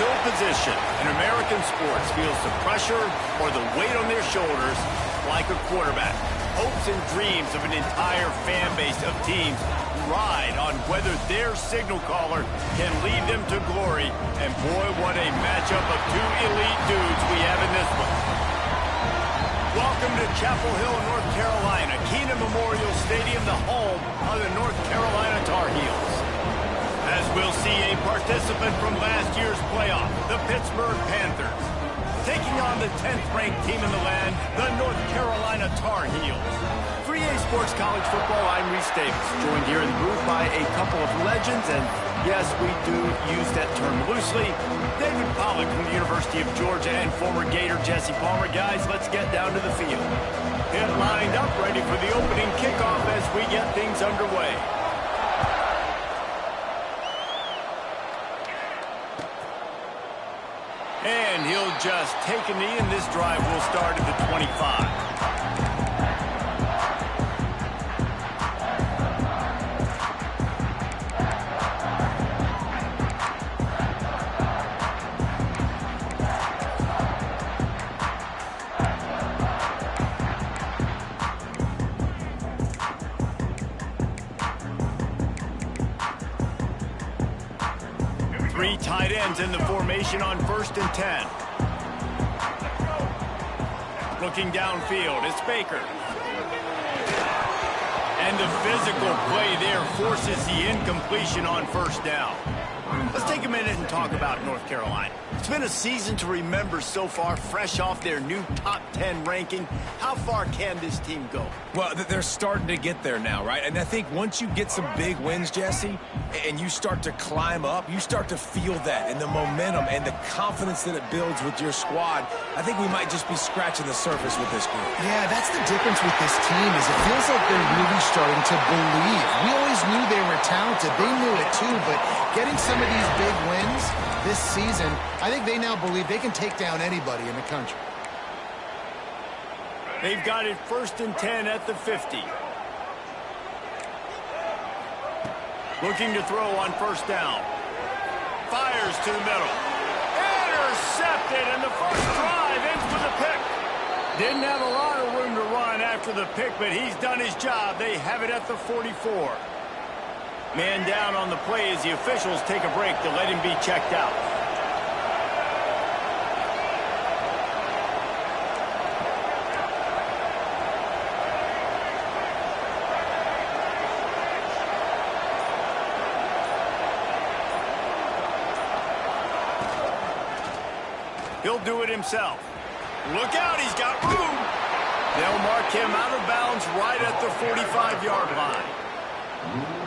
no position in American sports feels the pressure or the weight on their shoulders like a quarterback. Hopes and dreams of an entire fan base of teams ride on whether their signal caller can lead them to glory. And boy, what a matchup of two elite dudes we have in this one. Welcome to Chapel Hill, North Carolina, Kenan Memorial Stadium, the home of the North Carolina Tar Heels. As we'll see a participant from last year's playoff, the Pittsburgh Panthers, taking on the 10th-ranked team in the land, the North Carolina Tar Heels. 3A Sports College Football, I'm Reese Davis, joined here in the booth by a couple of legends, and yes, we do use that term loosely. David Pollack from the University of Georgia and former Gator Jesse Palmer. Guys, let's get down to the field. Get lined up, ready for the opening kickoff as we get things underway. And he'll just take a knee, and this drive will start at the 25. Three tight ends in the formation on 1st and 10. Looking downfield, it's Baker. And the physical play there forces the incompletion on 1st down. Let's take a minute and talk about North Carolina. It's been a season to remember so far, fresh off their new top 10 ranking. How far can this team go? Well, they're starting to get there now, right? And I think once you get some big wins, Jesse, and you start to climb up, you start to feel that and the momentum and the confidence that it builds with your squad. I think we might just be scratching the surface with this group. Yeah, that's the difference with this team is it feels like they're really starting to believe. We always knew they were talented. They knew it too, but getting some of these big wins this season, I think they now believe they can take down anybody in the country. They've got it 1st and 10 at the 50. Looking to throw on 1st down. Fires to the middle. Intercepted, and the first drive ends with a pick. Didn't have a lot of room to run after the pick, but he's done his job. They have it at the 44. Man down on the play as the officials take a break to let him be checked out. He'll do it himself. Look out, he's got room. They'll mark him out of bounds right at the 45-yard line.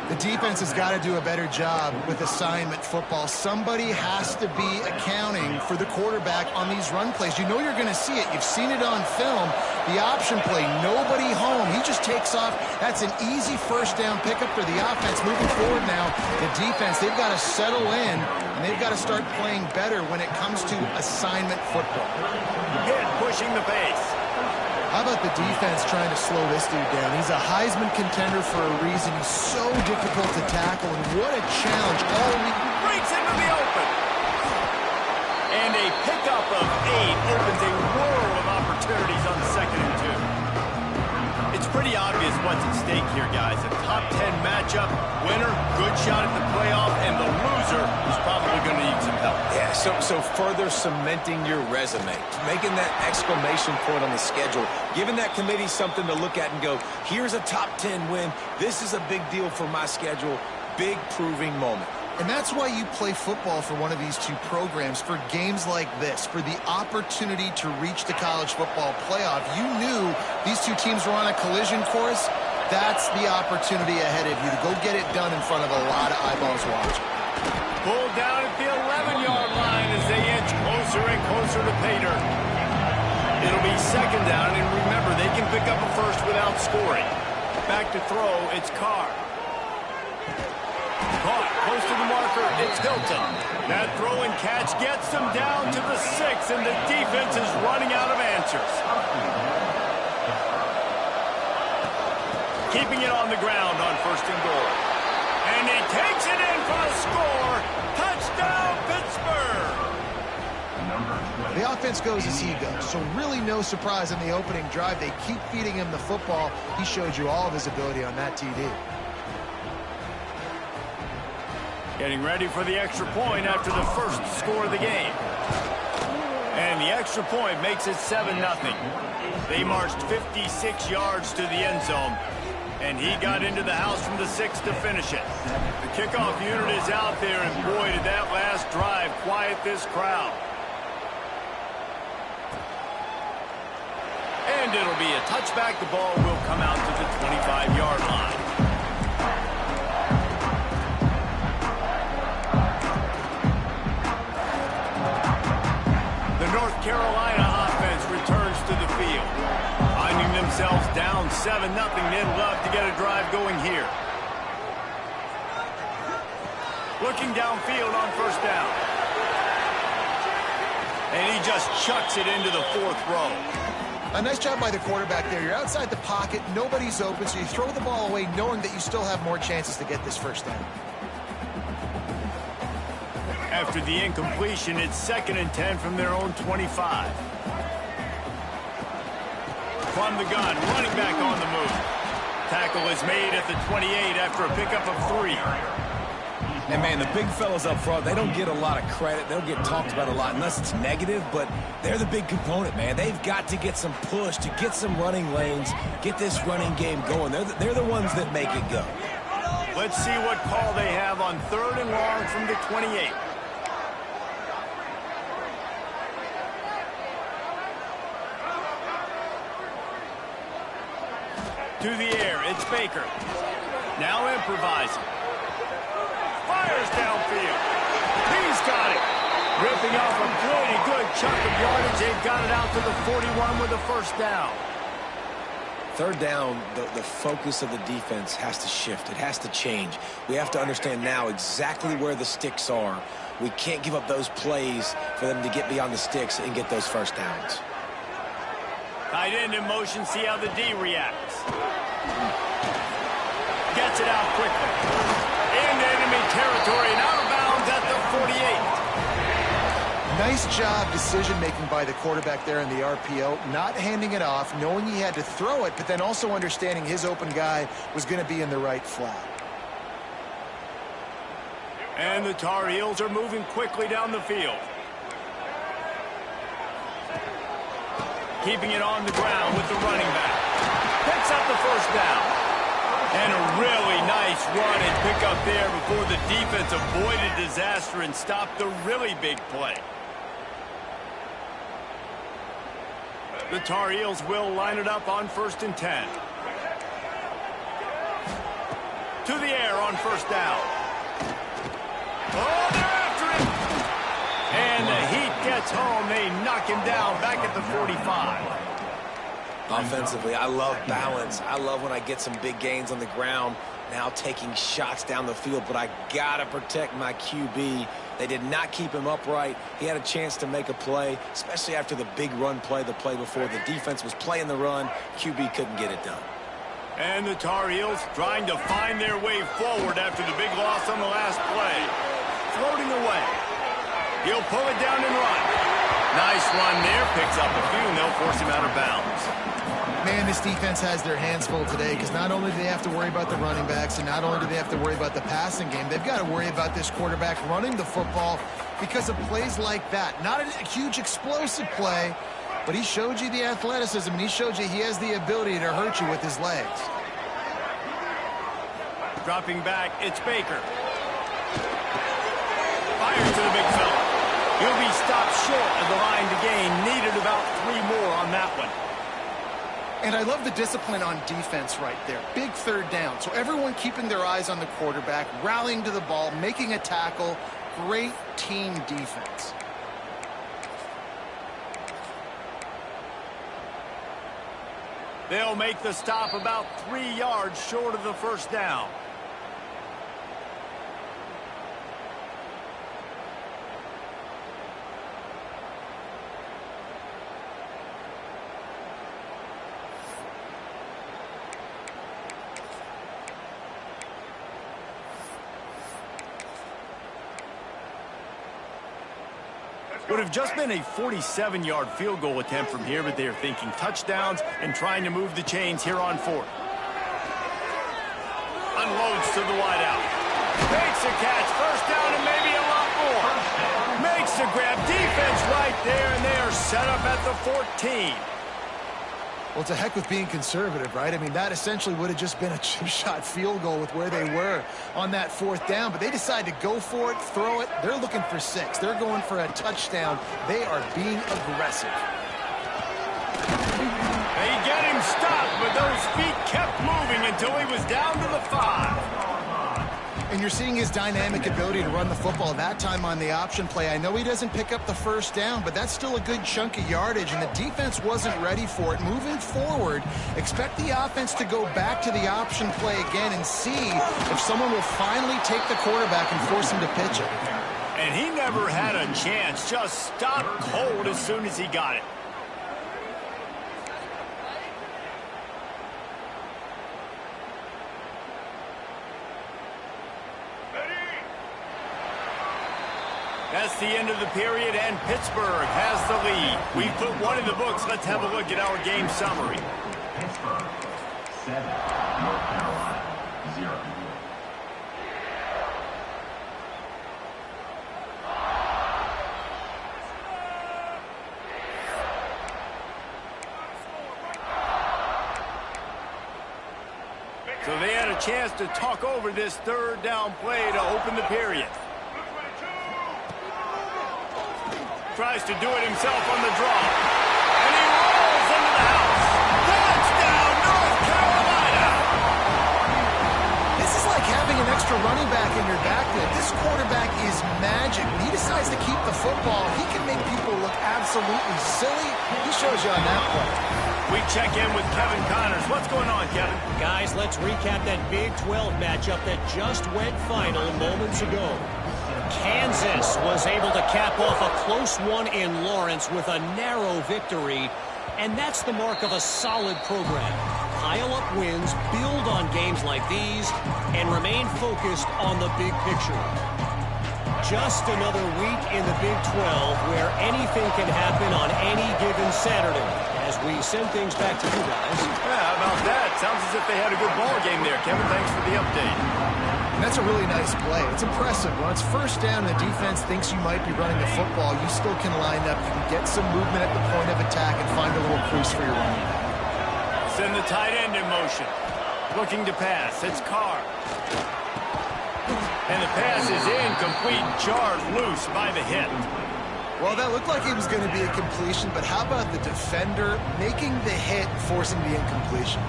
The defense has got to do a better job with assignment football. Somebody has to be accounting for the quarterback on these run plays. You know you're going to see it. You've seen it on film. The option play, nobody home. He just takes off. That's an easy 1st down pickup for the offense. Moving forward now, the defense, they've got to settle in, and they've got to start playing better when it comes to assignment football. Again, pushing the pace. How about the defense trying to slow this dude down? He's a Heisman contender for a reason. He's so difficult to tackle, and what a challenge all week. Breaks into the open. And a pickup of 8 opens a world of opportunities on 2nd and 2. It's pretty obvious what's at stake here, guys. A top 10 matchup, winner, good shot at the playoff, and the loser is probably going to need some help. Yeah, so further cementing your resume, making that exclamation point on the schedule, giving that committee something to look at and go, here's a top 10 win. This is a big deal for my schedule. Big proving moment. And that's why you play football for one of these two programs, for games like this, for the opportunity to reach the college football playoff. You knew these two teams were on a collision course. That's the opportunity ahead of you to go get it done in front of a lot of eyeballs watching. Pulled down at the 11-yard line as they inch closer and closer to pay dirt. It'll be 2nd down, and remember, they can pick up a 1st without scoring. Back to throw, it's Carr. Caught close to the marker, it's Hilton. That throw and catch gets them down to the 6, and the defense is running out of answers. Keeping it on the ground on 1st and goal. And he takes it in for a score. Touchdown, Pittsburgh. The offense goes as he goes, so really no surprise in the opening drive. They keep feeding him the football. He showed you all of his ability on that TD. Getting ready for the extra point after the first score of the game. And the extra point makes it 7-0. They marched 56 yards to the end zone, and he got into the house from the 6 to finish it. The kickoff unit is out there, and boy, did that last drive quiet this crowd. And it'll be a touchback. The ball will come out to the 25-yard line. The North Carolina offense returns to the field. Finding themselves down 7-0, they'd love to get a drive going here. Looking downfield on first down. And he just chucks it into the 4th row. A nice job by the quarterback there. You're outside the pocket, nobody's open, so you throw the ball away knowing that you still have more chances to get this first down. After the incompletion, it's 2nd and 10 from their own 25. From the gun, running back on the move. Tackle is made at the 28 after a pickup of 3. And, man, the big fellas up front, they don't get a lot of credit. They'll get talked about a lot unless it's negative, but they're the big component, man. They've got to get some push, to get some running lanes, get this running game going. They're the ones that make it go. Let's see what call they have on 3rd and long from the 28. To the air, it's Baker. Now improvising. Fires downfield. He's got it. Ripping off a pretty good chunk of yardage. They've got it out to the 41 with a first down. 3rd down, the focus of the defense has to shift. It has to change. We have to understand now exactly where the sticks are. We can't give up those plays for them to get beyond the sticks and get those first downs. Tight end in motion, see how the D reacts. Gets it out quickly. Into enemy territory and out of bounds at the 48. Nice job decision-making by the quarterback there in the RPO, not handing it off, knowing he had to throw it, but then also understanding his open guy was going to be in the right flat. And the Tar Heels are moving quickly down the field. Keeping it on the ground with the running back. Picks up the first down. And a really nice run and pick up there before the defense avoided disaster and stopped the really big play. The Tar Heels will line it up on 1st and 10. To the air on first down. Oh, they're after it. And the heat gets home. They knock him down back at the 45. Offensively, I love balance. I love when I get some big gains on the ground, now taking shots down the field, but I got to protect my QB. They did not keep him upright. He had a chance to make a play, especially after the big run play, the play before. The defense was playing the run. QB couldn't get it done. And the Tar Heels trying to find their way forward after the big loss on the last play. Floating away. He'll pull it down and run. Nice run there. Picks up a few, and they'll force him out of bounds. Man, this defense has their hands full today because not only do they have to worry about the running backs and not only do they have to worry about the passing game, they've got to worry about this quarterback running the football because of plays like that. Not a huge explosive play, but he showed you the athleticism and he showed you he has the ability to hurt you with his legs. Dropping back, it's Baker. Fires to the big fella. He'll be stopped short of the line to gain. Needed about 3 more on that one. And I love the discipline on defense right there. Big 3rd down. So everyone keeping their eyes on the quarterback, rallying to the ball, making a tackle. Great team defense. They'll make the stop about 3 yards short of the first down. Would have just been a 47-yard field goal attempt from here, but they are thinking touchdowns and trying to move the chains here on fourth. Unloads to the wideout. Makes a catch. First down and maybe a lot more. Makes the grab. Defense right there, and they are set up at the 14. Well, it's a heck with being conservative, right? I mean, that essentially would have just been a chip-shot field goal with where they were on that fourth down. But they decide to go for it, throw it. They're looking for 6. They're going for a touchdown. They are being aggressive. They get him stopped, but those feet kept moving until he was down to the 5. And you're seeing his dynamic ability to run the football, that time on the option play. I know he doesn't pick up the first down, but that's still a good chunk of yardage, and the defense wasn't ready for it. Moving forward, expect the offense to go back to the option play again and see if someone will finally take the quarterback and force him to pitch it. And he never had a chance, just stopped cold as soon as he got it. That's the end of the period, and Pittsburgh has the lead. We put one in the books. Let's have a look at our game summary. Pittsburgh 7, North Carolina 0. So they had a chance to talk over this third down play to open the period. Tries to do it himself on the draw. And he rolls into the house. Touchdown, North Carolina! This is like having an extra running back in your backfield. This quarterback is magic. When he decides to keep the football, he can make people look absolutely silly. He shows you on that play. We check in with Kevin Connors. What's going on, Kevin? Guys, let's recap that Big 12 matchup that just went final moments ago. Kansas was able to cap off a close one in Lawrence with a narrow victory, and that's the mark of a solid program. Pile up wins, build on games like these, and remain focused on the big picture. Just another week in the Big 12 where anything can happen on any given Saturday. As we send things back to you guys. Yeah, how about that? Sounds as if they had a good ball game there, Kevin. Thanks for the update. And that's a really nice play. It's impressive. When it's first down and the defense thinks you might be running the football, you still can line up. You can get some movement at the point of attack and find a little crease for your running back. Send the tight end in motion. Looking to pass. It's Carr. And the pass is incomplete. Jarred loose by the hit. Well, that looked like it was going to be a completion, but how about the defender making the hit, forcing the incompletion?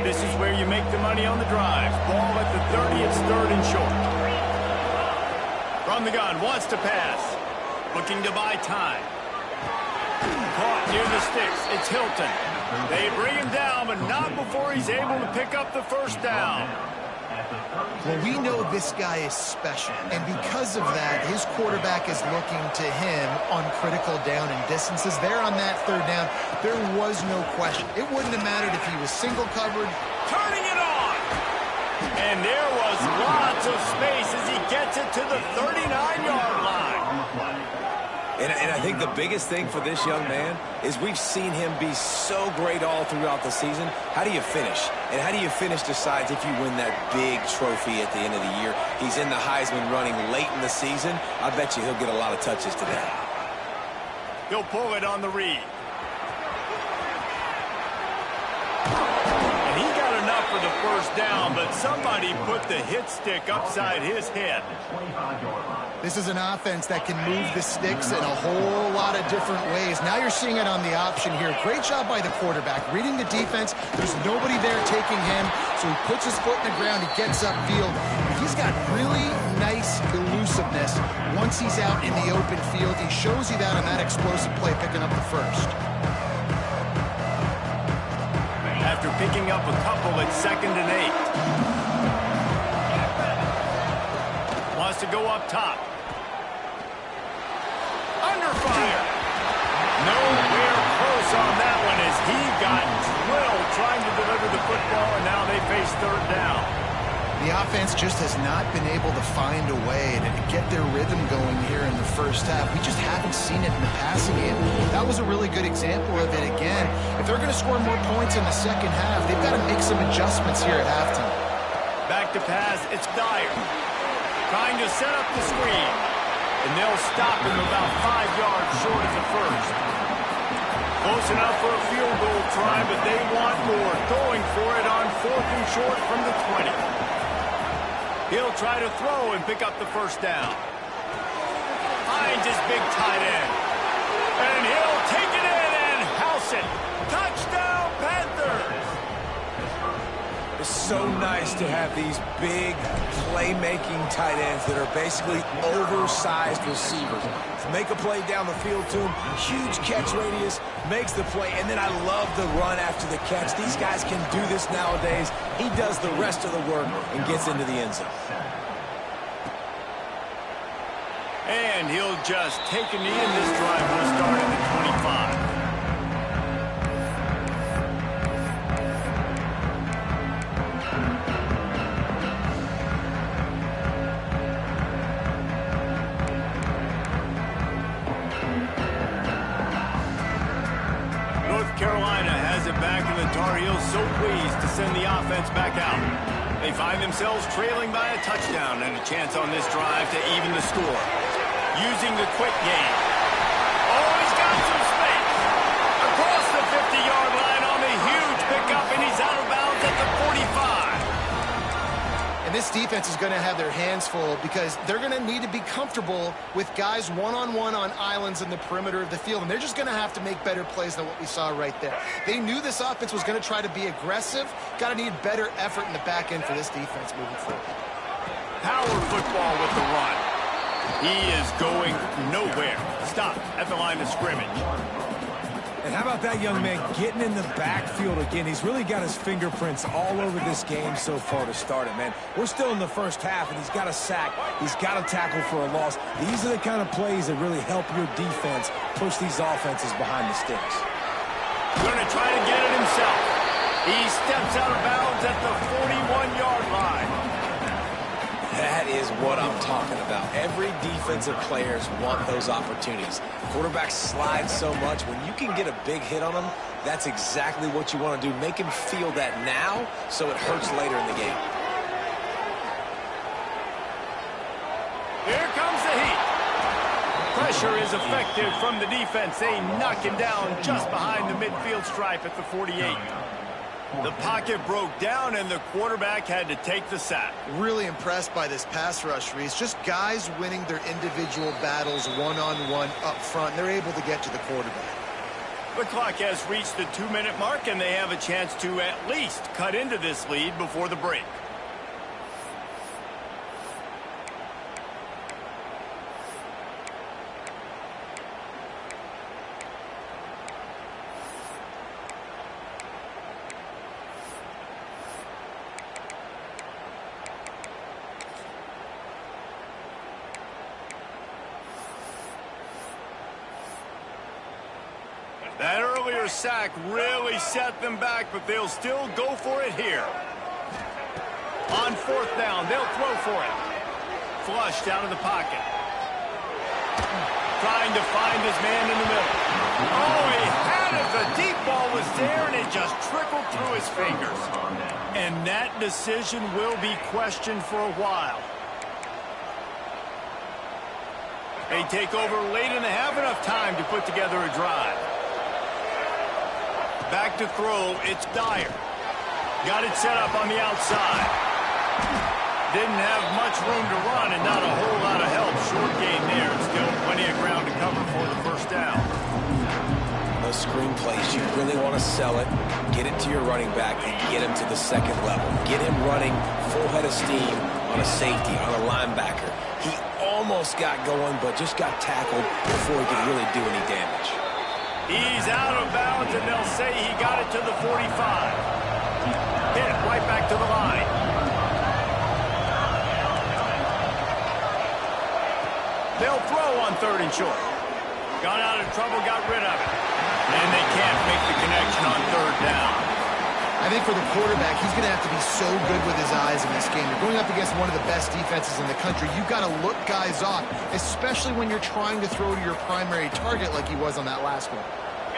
This is where you make the money on the drive. Ball at the 30, it's 3rd and short. From the gun, wants to pass. Looking to buy time. Caught near the sticks, it's Hilton. They bring him down, but not before he's able to pick up the first down. Well, we know this guy is special, and because of that, his quarterback is looking to him on critical down and distances. There on that 3rd down, there was no question. It wouldn't have mattered if he was single covered. Turning it on! And there was lots of space as he gets it to the 39-yard line. And I think the biggest thing for this young man is we've seen him be so great all throughout the season. How do you finish? And how do you finish decides if you win that big trophy at the end of the year. He's in the Heisman running late in the season. I bet you he'll get a lot of touches today. He'll pull it on the read. And he got enough for the first down, but somebody put the hit stick upside his head. This is an offense that can move the sticks in a whole lot of different ways. Now you're seeing it on the option here. Great job by the quarterback. Reading the defense, there's nobody there taking him, so he puts his foot in the ground, he gets upfield. He's got really nice elusiveness once he's out in the open field. He shows you that on that explosive play, picking up the first. After picking up a couple, it's 2nd and 8. Wants to go up top. Under fire. Nowhere close on that one as he got drilled trying to deliver the football, and now they face 3rd down. The offense just has not been able to find a way to get their rhythm going here in the first half. We just haven't seen it in the passing game. That was a really good example of it again. If they're going to score more points in the second half, they've got to make some adjustments here at halftime. Back to pass, it's Dyer. Trying to set up the screen. And they'll stop him about 5 yards short of the first. Close enough for a field goal try, but they want more. Going for it on 4th and short from the 20. He'll try to throw and pick up the first down. Finds his big tight end. And he'll take it in and house it. Touchdown, Panthers! It's so nice to have these big playmaking tight ends that are basically oversized receivers. To make a play down the field to him, huge catch radius, makes the play, and then I love the run after the catch. These guys can do this nowadays. He does the rest of the work and gets into the end zone. And he'll just take a knee, and this drive will start at the 25. Carolina has it back, and the Tar Heels so pleased to send the offense back out. They find themselves trailing by a touchdown and a chance on this drive to even the score. Using the quick game. Oh, he's got some space. Across the 50-yard line on the huge pickup, and he's out of bounds at the 45. And this defense is going to have their hands full because they're going to need to be comfortable with guys one-on-one on islands in the perimeter of the field. And they're just going to have to make better plays than what we saw right there. They knew this offense was going to try to be aggressive. Got to need better effort in the back end for this defense moving forward. Power football with the run. He is going nowhere. Stop at the line of scrimmage. And how about that young man getting in the backfield again? He's really got his fingerprints all over this game so far to start it, man. We're still in the first half, and he's got a sack. He's got a tackle for a loss. These are the kind of plays that really help your defense push these offenses behind the sticks. Going to try to get it himself. He steps out of bounds at the 41-yard line. That is what I'm talking about. Every defensive players want those opportunities. Quarterbacks slide so much. When you can get a big hit on them, that's exactly what you want to do. Make him feel that now so it hurts later in the game. Here comes the heat. Pressure is effective from the defense. They knock him down just behind the midfield stripe at the 48. The pocket broke down, and the quarterback had to take the sack. Really impressed by this pass rush, Reese. Just guys winning their individual battles one-on-one up front. They're able to get to the quarterback. The clock has reached the 2-minute mark, and they have a chance to at least cut into this lead before the break. That earlier sack really set them back, but they'll still go for it here. On 4th down, they'll throw for it. Flushed out of the pocket. Trying to find his man in the middle. Oh, he had it. The deep ball was there, and it just trickled through his fingers. And that decision will be questioned for a while. They take over late in the half, enough time to put together a drive. Back to throw, it's Dyer. Got it set up on the outside. Didn't have much room to run and not a whole lot of help. Short gain there, and still plenty of ground to cover for the first down. Those screen plays, you really want to sell it, get it to your running back, and get him to the second level. Get him running full head of steam on a safety, on a linebacker. He almost got going, but just got tackled before he could really do any damage. He's out of bounds, and they'll say he got it to the 45. Hit it right back to the line. They'll throw on 3rd and short. Got out of trouble, got rid of it. And they can't make the connection on 3rd down. I think for the quarterback, he's going to have to be so good with his eyes in this game. You're going up against one of the best defenses in the country. You've got to look guys off, especially when you're trying to throw to your primary target like he was on that last one.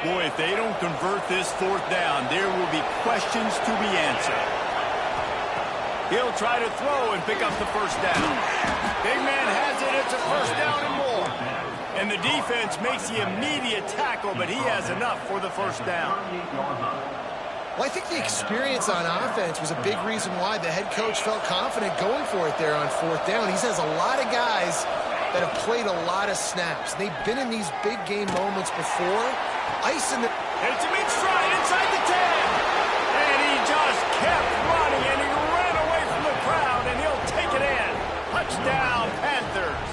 Boy, if they don't convert this fourth down, there will be questions to be answered. He'll try to throw and pick up the first down. Big man has it. It's a first down and more. And the defense makes the immediate tackle, but he has enough for the first down. Well, I think the experience on offense was a big reason why the head coach felt confident going for it there on fourth down. He has a lot of guys that have played a lot of snaps. They've been in these big game moments before. Ice in the... It's a mid-stride inside the 10. And he just kept running, and he ran away from the crowd, and he'll take it in. Touchdown, Panthers.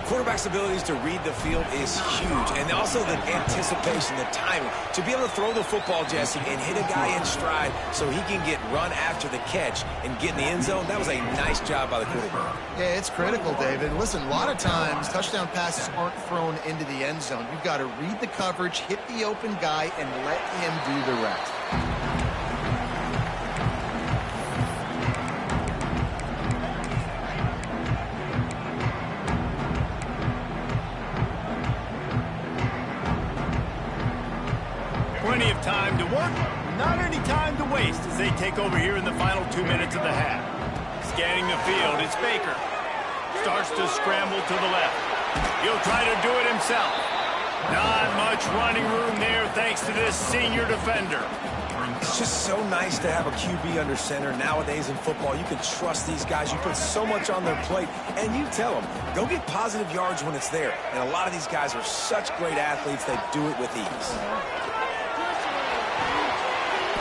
Quarterback's abilities to read the field is huge, and also the anticipation, the timing. To be able to throw the football, Jesse, and hit a guy in stride so he can get run after the catch and get in the end zone, that was a nice job by the quarterback. Yeah, it's critical, David. Listen, a lot of times touchdown passes aren't thrown into the end zone. You've got to read the coverage, hit the open guy, and let him do the rest. Plenty of time to work, not any time to waste as they take over here in the final 2 minutes of the half. Scanning the field, it's Baker. Starts to scramble to the left. He'll try to do it himself. Not much running room there thanks to this senior defender. It's just so nice to have a QB under center. Nowadays in football, you can trust these guys. You put so much on their plate, and you tell them, go get positive yards when it's there. And a lot of these guys are such great athletes, they do it with ease.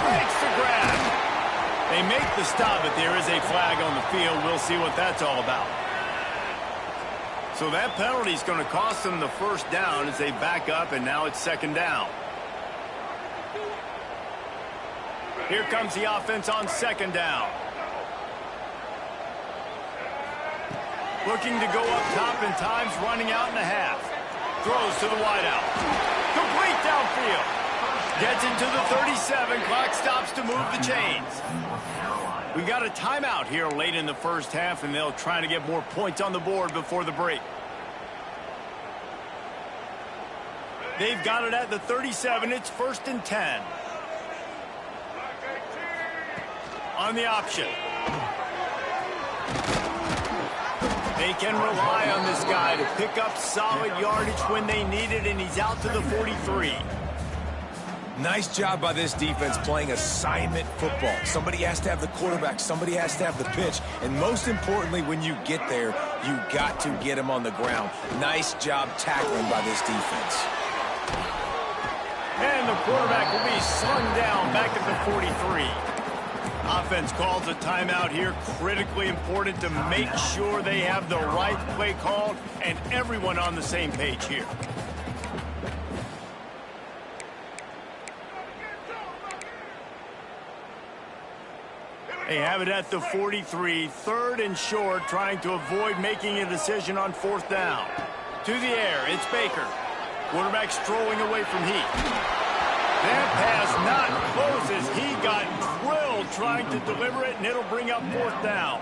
Makes the grab. They make the stop, but there is a flag on the field. We'll see what that's all about. So that penalty is going to cost them the first down as they back up, and now it's second down. Here comes the offense on second down. Looking to go up top, and time's running out in the half. Throws to the wideout. Complete downfield. Gets into the 37. Clock stops to move the chains. We got a timeout here late in the first half, and they'll try to get more points on the board before the break. They've got it at the 37. It's first and 10. On the option. They can rely on this guy to pick up solid yardage when they need it, and he's out to the 43. Nice job by this defense playing assignment football. Somebody has to have the quarterback. Somebody has to have the pitch. And most importantly, when you get there, you got to get him on the ground. Nice job tackling by this defense. And the quarterback will be slung down back at the 43. Offense calls a timeout here. Critically important to make sure they have the right play called and everyone on the same page here. They have it at the 43, third and short, trying to avoid making a decision on fourth down. To the air, it's Baker. Quarterback strolling away from Heat. That pass not close as he got drilled trying to deliver it, and it'll bring up fourth down.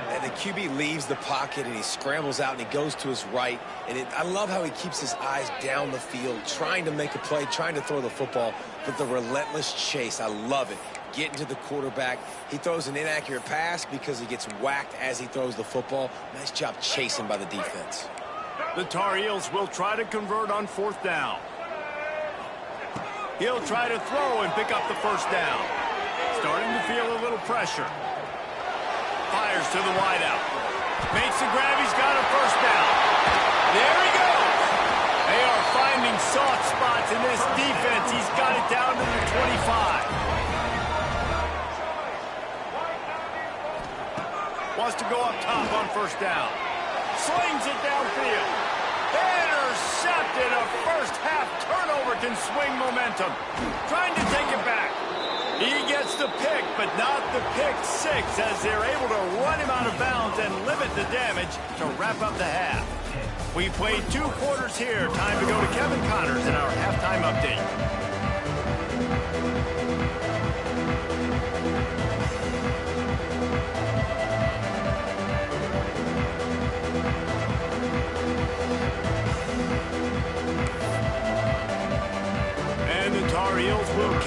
And the QB leaves the pocket, and he scrambles out, and he goes to his right. And I love how he keeps his eyes down the field, trying to make a play, trying to throw the football, but the relentless chase, I love it. Getting to the quarterback. He throws an inaccurate pass because he gets whacked as he throws the football. Nice job chasing by the defense. The Tar Heels will try to convert on fourth down. He'll try to throw and pick up the first down. Starting to feel a little pressure. Fires to the wideout. Makes the grab. He's got a first down. There he goes. They are finding soft spots in this defense. He's got it down to the 25. Wants to go up top on first down. Slings it downfield. Intercepted. A first half turnover can swing momentum. Trying to take it back. He gets the pick, but not the pick six as they're able to run him out of bounds and limit the damage to wrap up the half. We played 2 quarters here. Time to go to Kevin Connors in our halftime update.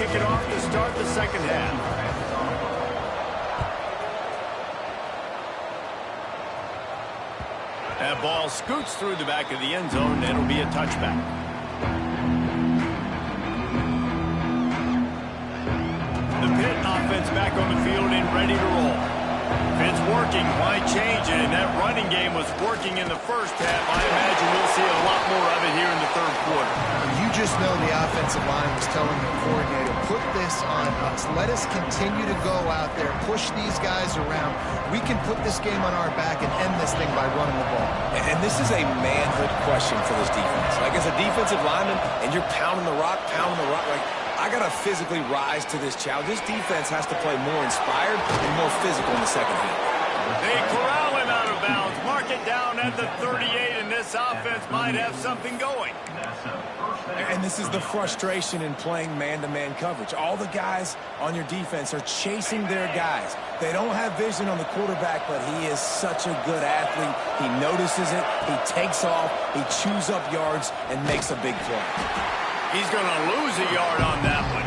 kick it off to start the second half. That ball scoots through the back of the end zone, and it'll be a touchback. The Pitt offense back on the field and ready to roll. If it's working, why change it? And that running game was working in the first half. I imagine we'll see a lot more of it here in the third quarter. You just know the offensive line was telling the coordinator, put this on us. Let us continue to go out there, push these guys around. We can put this game on our back and end this thing by running the ball. And this is a manhood question for this defense. Like, as a defensive lineman, and you're pounding the rock, like, I got to physically rise to this challenge. This defense has to play more inspired and more physical in the second half. They corral him out of bounds. Mark it down at the 38, and this offense might have something going. And this is the frustration in playing man-to-man coverage. All the guys on your defense are chasing their guys. They don't have vision on the quarterback, but he is such a good athlete. He notices it, he takes off, he chews up yards, and makes a big play. He's going to lose a yard on that one.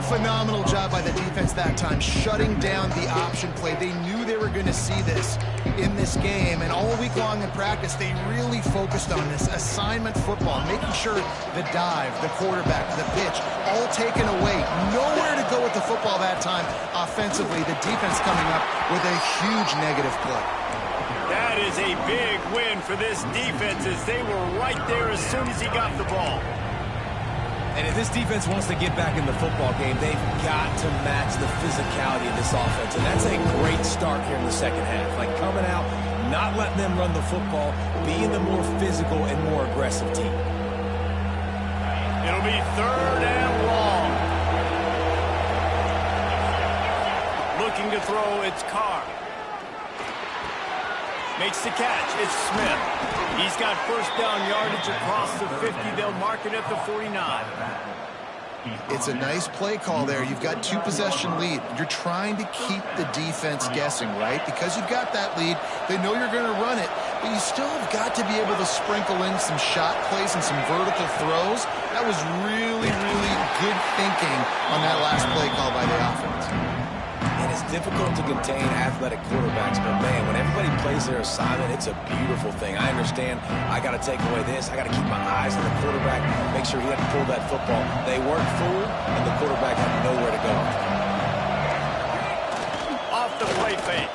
Phenomenal job by the defense that time, shutting down the option play. They knew they were going to see this in this game, and all week long in practice, they really focused on this assignment football, making sure the dive, the quarterback, the pitch, all taken away. Nowhere to go with the football that time offensively. The defense coming up with a huge negative play. That is a big win for this defense, as they were right there as soon as he got the ball. And if this defense wants to get back in the football game, they've got to match the physicality of this offense. And that's a great start here in the second half. Like, coming out, not letting them run the football, being the more physical and more aggressive team. It'll be third and long. Looking to throw, it's Carr. Makes the catch. It's Smith. He's got first down yardage across the 50. They'll mark it at the 49. It's a nice play call there. You've got two-possession lead. You're trying to keep the defense guessing, right? Because you've got that lead, they know you're going to run it, but you still have got to be able to sprinkle in some shot plays and some vertical throws. That was really, really good thinking on that last play call by the offense. And it's difficult to contain athletic quarterbacks, but man, when everybody plays their assignment, it's a beautiful thing. I understand I got to take away this. I got to keep my eyes on the quarterback, make sure he doesn't pull that football. They weren't fooled, and the quarterback had nowhere to go. Off the play fake.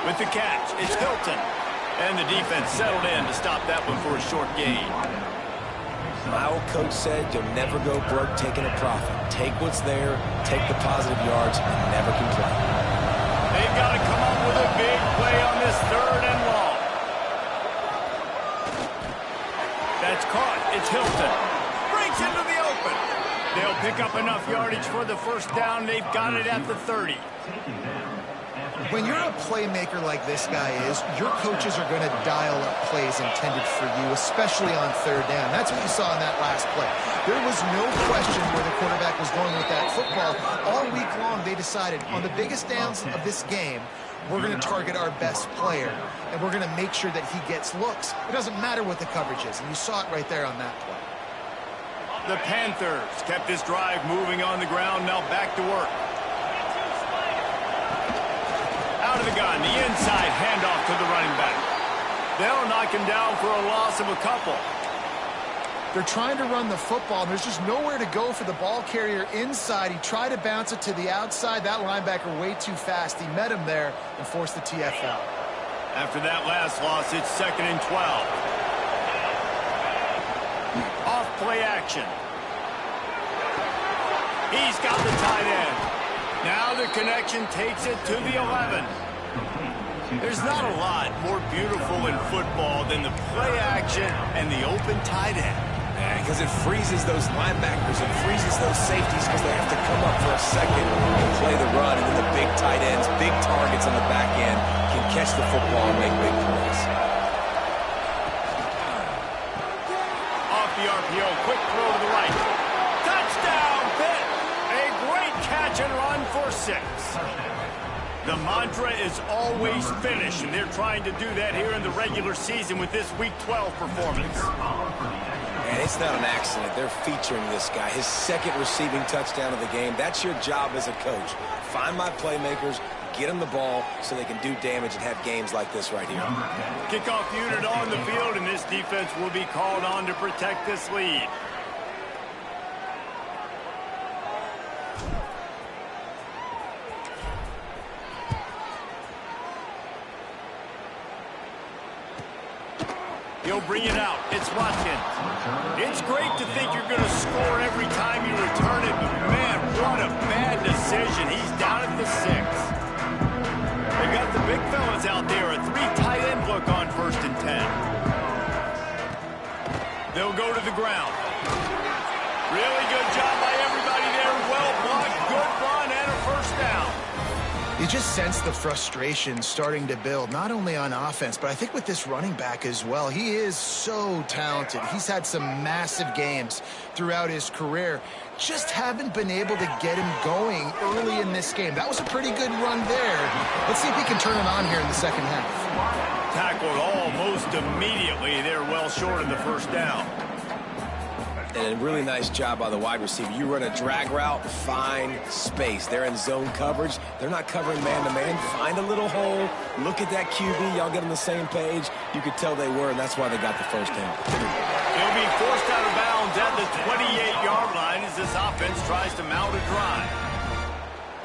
With the catch, it's Hilton. And the defense settled in to stop that one for a short gain. My old coach said you'll never go broke taking a profit. Take what's there, take the positive yards, and never complain. They've got to come up with a big play on this third and long. That's caught. It's Hilton. Breaks into the open. They'll pick up enough yardage for the first down. They've got it at the 30. When you're a playmaker like this guy is, your coaches are going to dial up plays intended for you, especially on third down. That's what you saw in that last play. There was no question where the quarterback was going with that football. All week long, they decided on the biggest downs of this game, we're going to target our best player, and we're going to make sure that he gets looks. It doesn't matter what the coverage is, and you saw it right there on that play. The Panthers kept this drive moving on the ground, now back to work. Out of the gun, the inside handoff to the running back. They'll knock him down for a loss of a couple. They're trying to run the football, and there's just nowhere to go for the ball carrier inside. He tried to bounce it to the outside. That linebacker way too fast. He met him there and forced the TFL. After that last loss, it's 2nd and 12. Off play action. He's got the tight end. Now the connection takes it to the 11. There's not a lot more beautiful in football than the play action and the open tight end. Because it freezes those linebackers, it freezes those safeties because they have to come up for a second and play the run, and then the big tight ends, big targets on the back end can catch the football and make big plays. Off the RPO, quick throw to the right. Touchdown, Pitt! A great catch and run for 6. The mantra is always finish, and they're trying to do that here in the regular season with this Week 12 performance. And And it's not an accident. They're featuring this guy. His second receiving touchdown of the game. That's your job as a coach. Find my playmakers, get them the ball so they can do damage and have games like this right here. Kickoff unit on the field, and this defense will be called on to protect this lead. He'll bring it out. It's Watkins. It's great to think you're going to score every time you return it, but man, what a bad decision. He's down at the 6. They've got the big fellas out there. A 3 tight end look on 1st and 10. They'll go to the ground. Really good job by everybody there. Well blocked, good run, and a 1st down. You just sense the frustration starting to build, not only on offense, but I think with this running back as well. He is so talented. He's had some massive games throughout his career. Just haven't been able to get him going early in this game. That was a pretty good run there. Let's see if he can turn it on here in the second half. Tackled almost immediately. They're well short of the 1st down. And a really nice job by the wide receiver. You run a drag route, find space. They're in zone coverage. They're not covering man-to-man. Find a little hole. Look at that QB. Y'all get on the same page. You could tell they were, and that's why they got the 1st down. He'll be forced out of bounds at the 28-yard line as this offense tries to mount a drive.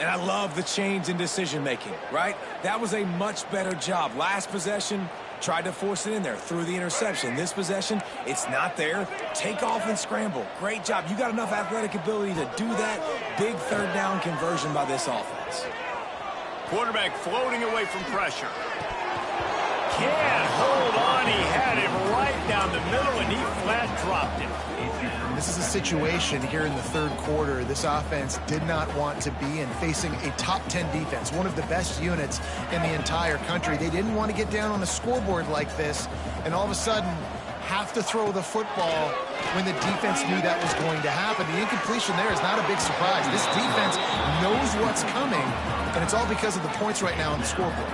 And I love the change in decision-making, right? That was a much better job. Last possession, tried to force it in there, threw the interception. This possession, it's not there. Take off and scramble. Great job. You got enough athletic ability to do that. Big 3rd down conversion by this offense. Quarterback floating away from pressure. Can't hold on. He had him right down the middle, and he flat dropped it. This is a situation here in the 3rd quarter this offense did not want to be in, facing a top 10 defense, one of the best units in the entire country. They didn't want to get down on a scoreboard like this and all of a sudden have to throw the football when the defense knew that was going to happen. The incompletion there is not a big surprise. This defense knows what's coming, and it's all because of the points right now on the scoreboard.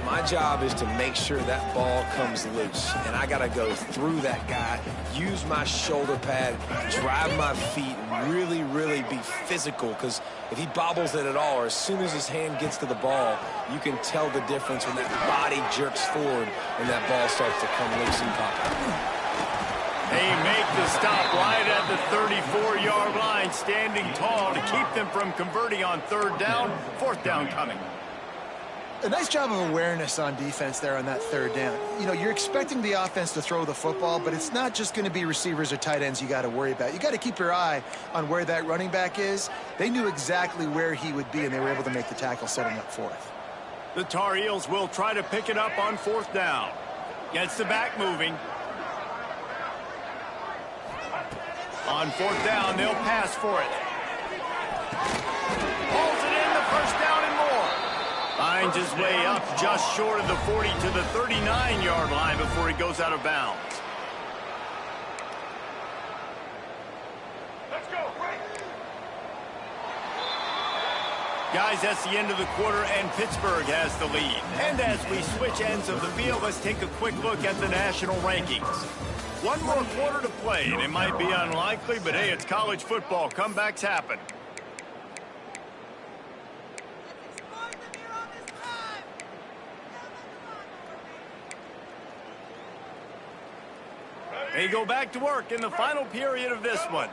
My job is to make sure that ball comes loose, and I got to go through that guy, use my shoulder pad, drive my feet, and really, really be physical, because if he bobbles it at all, or as soon as his hand gets to the ball, you can tell the difference when that body jerks forward and that ball starts to come loose and pop. They make the stop right at the 34-yard line, standing tall to keep them from converting on 3rd down. 4th down coming. A nice job of awareness on defense there on that 3rd down. You know, you're expecting the offense to throw the football, but it's not just going to be receivers or tight ends you got to worry about. You got to keep your eye on where that running back is. They knew exactly where he would be, and they were able to make the tackle setting up 4th. The Tar Heels will try to pick it up on 4th down. Gets the back moving. On 4th down, they'll pass for it. Pulls it in, the 1st down and more. Finds his way up just short of the 40 to the 39-yard line before he goes out of bounds. Let's go. Guys, that's the end of the quarter, and Pittsburgh has the lead. And as we switch ends of the field, let's take a quick look at the national rankings. One more quarter to play, and it might be unlikely, but hey, it's college football. Comebacks happen. They go back to work in the final period of this one.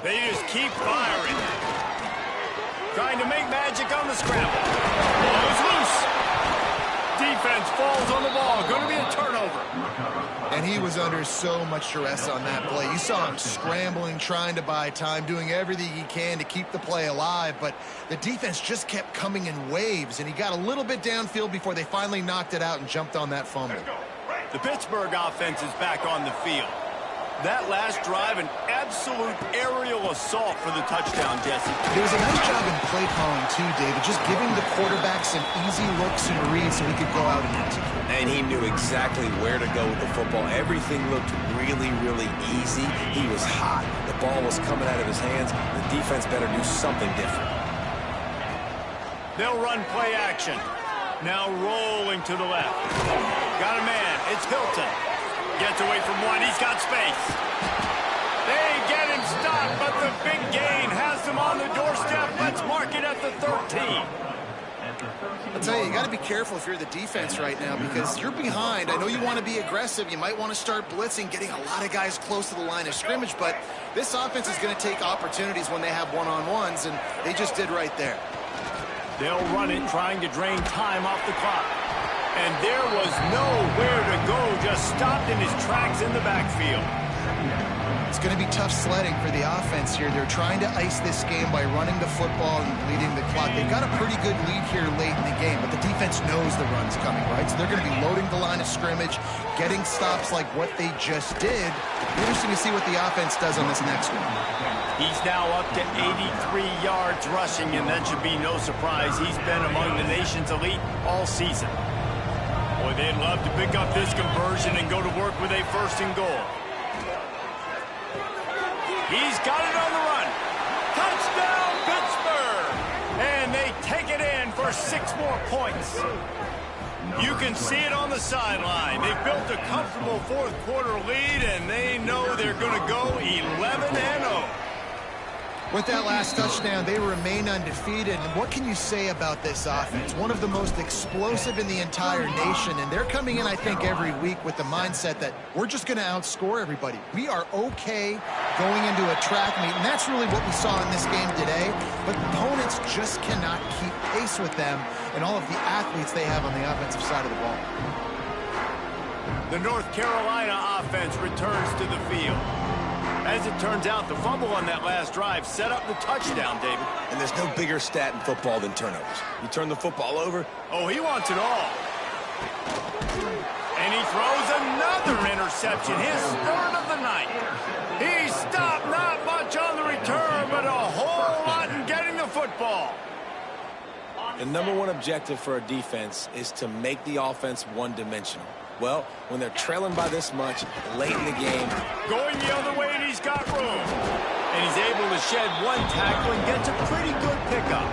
They just keep firing. Trying to make magic on the scramble. Ball is loose. Defense falls on the ball. Going to be a turnover. And he was under so much duress on that play. You saw him scrambling, trying to buy time, doing everything he can to keep the play alive, but the defense just kept coming in waves, and he got a little bit downfield before they finally knocked it out and jumped on that fumble. The Pittsburgh offense is back on the field. That last drive, an absolute aerial assault for the touchdown, Jesse. There was a nice job in play calling, too, David, just giving the quarterback some easy looks and reads so he could go out and execute. And he knew exactly where to go with the football. Everything looked really, really easy. He was hot. The ball was coming out of his hands. The defense better do something different. They'll run play action. Now rolling to the left. Got a man. It's Hilton. Gets away from one. He's got space. They get him stopped, but the big gain has him on the doorstep. Let's mark it at the 13. I'll tell you, you got to be careful if you're the defense right now because you're behind. I know you want to be aggressive. You might want to start blitzing, getting a lot of guys close to the line of scrimmage, but this offense is going to take opportunities when they have one-on-ones, and they just did right there. They'll run it, trying to drain time off the clock. And there was nowhere to go, just stopped in his tracks in the backfield. It's going to be tough sledding for the offense here. They're trying to ice this game by running the football and bleeding the clock. They've got a pretty good lead here late in the game, but the defense knows the run's coming, right? So they're going to be loading the line of scrimmage, getting stops like what they just did. Interesting to see what the offense does on this next one. He's now up to 83 yards rushing, and that should be no surprise. He's been among the nation's elite all season. Boy, they'd love to pick up this conversion and go to work with a 1st and goal. He's got it on the run. Touchdown, Pittsburgh! And they take it in for 6 more points. You can see it on the sideline. They've built a comfortable 4th quarter lead, and they know they're going to go 11-0. With that last touchdown, they remain undefeated. And what can you say about this offense? One of the most explosive in the entire nation. And they're coming in, I think, every week with the mindset that we're just going to outscore everybody. We are okay going into a track meet. And that's really what we saw in this game today. But opponents just cannot keep pace with them and all of the athletes they have on the offensive side of the ball. The North Carolina offense returns to the field. As it turns out, the fumble on that last drive set up the touchdown, David. And there's no bigger stat in football than turnovers. You turn the football over. Oh, he wants it all. And he throws another interception, his 3rd of the night. He stopped not much on the return, but a whole lot in getting the football. The #1 objective for a defense is to make the offense one-dimensional. Well, when they're trailing by this much late in the game. Going the other way, and he's got room. And he's able to shed 1 tackle and gets a pretty good pickup.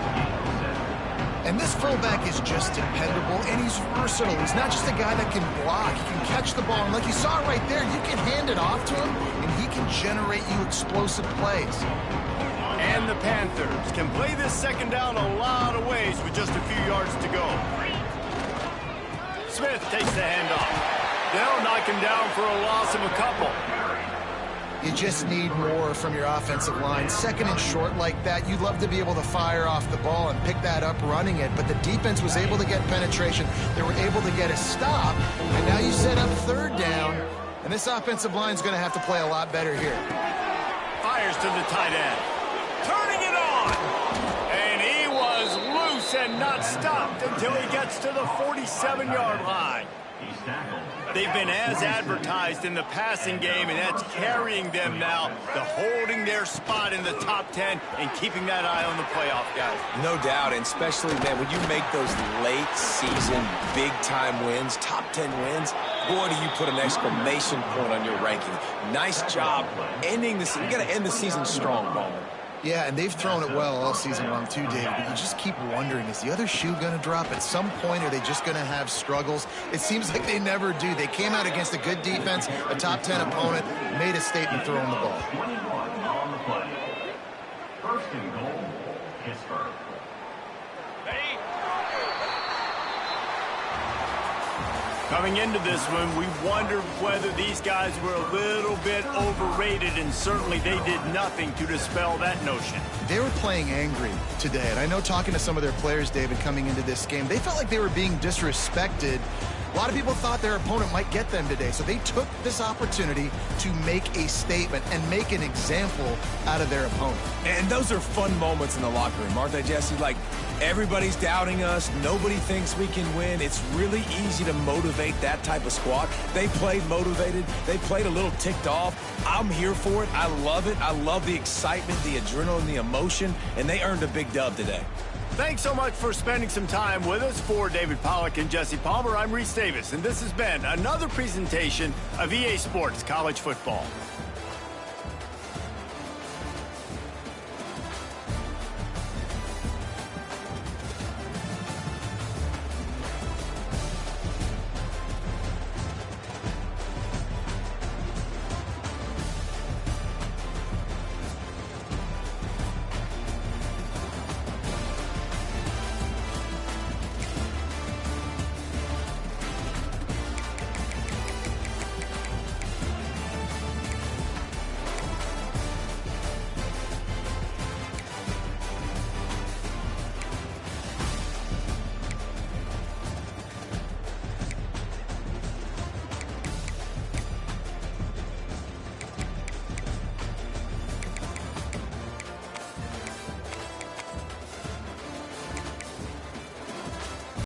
And this fullback is just dependable, and he's versatile. He's not just a guy that can block. He can catch the ball, and like you saw right there, you can hand it off to him, and he can generate you explosive plays. And the Panthers can play this 2nd down a lot of ways with just a few yards to go. Smith takes the handoff. They'll knock him down for a loss of a couple. You just need more from your offensive line. 2nd and short like that, you'd love to be able to fire off the ball and pick that up running it, but the defense was able to get penetration. They were able to get a stop, and now you set up 3rd down, and this offensive line is going to have to play a lot better here. Fires to the tight end. Turning it on. And he was loose and not stopped until he gets to the 47-yard line. They've been as advertised in the passing game, and that's carrying them now to holding their spot in the top 10 and keeping that eye on the playoff, guys. No doubt, and especially, man, when you make those late-season, big-time wins, top 10 wins, boy, do you put an exclamation point on your ranking. Nice job ending the season. You got to end the season strong, Ballmer. Yeah, and they've thrown it well all season long too, David, but you just keep wondering, is the other shoe going to drop at some point? Are they just going to have struggles? It seems like they never do. They came out against a good defense, a top 10 opponent, made a statement throwing the ball. 21 on the play. 1st and goal, Pittsburgh. Coming into this one, we wondered whether these guys were a little bit overrated, and certainly they did nothing to dispel that notion. They were playing angry today, and I know talking to some of their players, David, coming into this game, they felt like they were being disrespected. A lot of people thought their opponent might get them today, so they took this opportunity to make a statement and make an example out of their opponent. And those are fun moments in the locker room, aren't they, Jesse? Like, everybody's doubting us. Nobody thinks we can win. It's really easy to motivate that type of squad. They played motivated. They played a little ticked off. I'm here for it. I love it. I love the excitement, the adrenaline, the emotion, and they earned a big dub today. Thanks so much for spending some time with us. For David Pollack and Jesse Palmer, I'm Reese Davis, and this has been another presentation of EA Sports College Football.